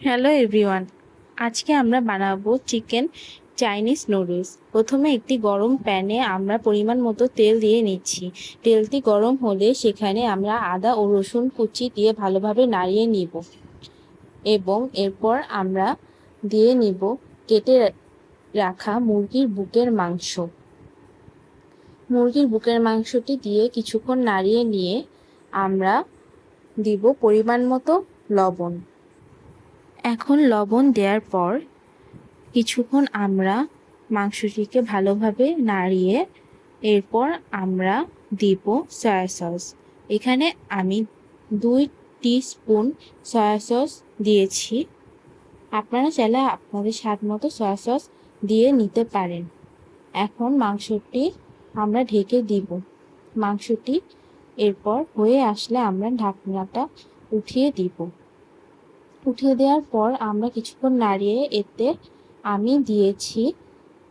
Hello everyone, আজকে আমরা বানাবো চিকেন চাইনিজ নুডলস। প্রথমে একটি গরম প্যানে আমরা পরিমাণ মতো তেল দিয়ে নিচ্ছি। তেলটি গরম হলে সেখানে আমরা আদা ও রসুন কুচি দিয়ে ভালোভাবে নাড়িয়ে নিব এবং এরপর আমরা দিয়ে নিব কেটে রাখা মুরগির বুকের মাংস। মুরগির বুকের মাংসটি দিয়ে কিছুক্ষণ নাড়িয়ে নিয়ে আমরা দিব পরিমাণ মতো লবণ। এখন লবণ দেওয়ার পর কিছুক্ষণ আমরা মাংসটিকে ভালোভাবে নাড়িয়ে এরপর আমরা দিব সয়া সস। এখানে আমি 2 টিস্পুন সয়া সস দিয়েছি। আপনারা চাইলে আপনাদের স্বাদ মতো সয়া সস দিয়ে নিতে পারেন। এখন মাংসটি আমরা ঢেকে দিব। মাংসটি এরপর হয়ে আসলে আমরা ঢাকনাটা উঠিয়ে দিব। উঠিয়ে দেওয়ার পর আমরা কিছুক্ষণ নাড়িয়ে এতে আমি দিয়েছি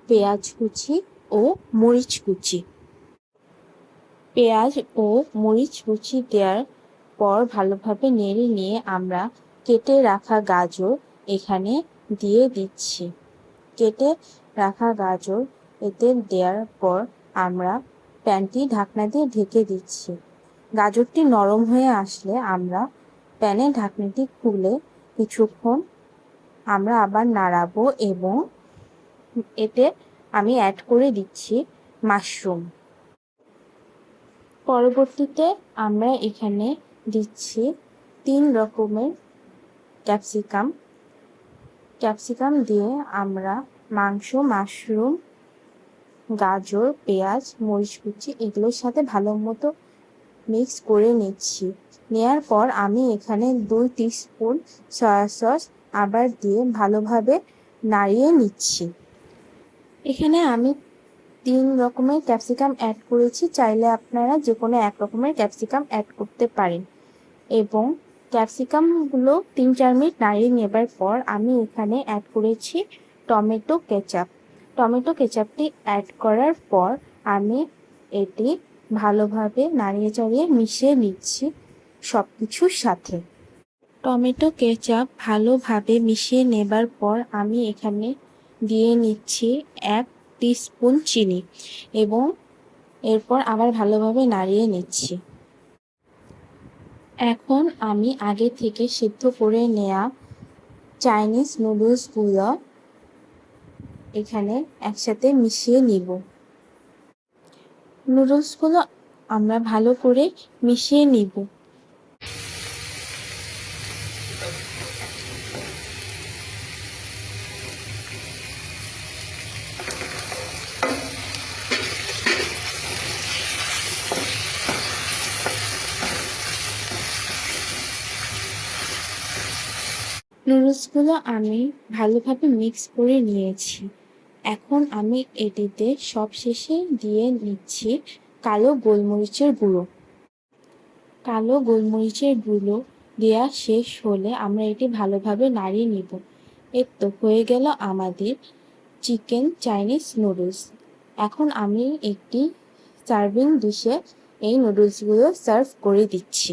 পেঁয়াজ কুচি ও মরিচ কুচি। পেঁয়াজ ও মরিচ কুচি দেওয়ার পর ভালোভাবে নেড়ে নিয়ে আমরা কেটে রাখা গাজর এখানে দিয়ে দিচ্ছি। কেটে রাখা গাজর এতে দেওয়ার পর আমরা প্যানটি ঢাকনা দিয়ে ঢেকে দিচ্ছি। গাজরটি নরম হয়ে আসলে আমরা প্যানের ঢাকনাটি খুলে কিছুক্ষণ আমরা আবার নাড়াবো এবং এতে আমি অ্যাড করে দিচ্ছি মাশরুম। পরবর্তীতে আমরা এখানে দিচ্ছি 3 রকমের ক্যাপসিকাম দিয়ে আমরা মাংস, মাশরুম, গাজর, পেঁয়াজ, মরিচ কুচি এগুলোর সাথে ভালো মতো মিক্স করে নিচ্ছি। নেয়ার পর আমি এখানে 2 টিস্পুন সয়া সস আবার দিয়ে ভালোভাবে নাড়িয়ে নিচ্ছি। এখানে আমি 3 রকমের ক্যাপসিকাম অ্যাড করেছি, চাইলে আপনারা যে কোনো 1 রকমের ক্যাপসিকাম অ্যাড করতে পারেন এবং ক্যাপসিকামগুলো 3-4 মিনিট নাড়িয়ে নেবার পর আমি এখানে অ্যাড করেছি টমেটো কেচাপ। টমেটো কেচাপটি অ্যাড করার পর আমি এটি ভালোভাবে নাড়িয়ে চাড়িয়ে মিশিয়ে নিচ্ছি সব কিছুর সাথে। টমেটো কেচাপ ভালোভাবে মিশিয়ে নেবার পর আমি এখানে দিয়ে নিচ্ছি 1 টিস্পুন চিনি এবং এরপর আবার ভালোভাবে নাড়িয়ে নিচ্ছি। এখন আমি আগে থেকে সিদ্ধ করে নেওয়া চাইনিজ নুডলসগুলো এখানে একসাথে মিশিয়ে নিব। নুডলসগুলো আমরা ভালো করে মিশিয়ে নিব। নুডলসগুলো আমি ভালোভাবে মিক্স করে নিয়েছি। এখন আমি এটিতে সবশেষে দিয়ে নিচ্ছি কালো গোলমরিচের গুঁড়ো। কালো গোলমরিচের গুঁড়ো দেওয়া শেষ হলে আমরা এটি ভালোভাবে নাড়িয়ে নিব। এই তো হয়ে গেল আমাদের চিকেন চাইনিজ নুডলস। এখন আমি একটি সার্ভিং ডিশে এই নুডলসগুলো সার্ভ করে দিচ্ছি।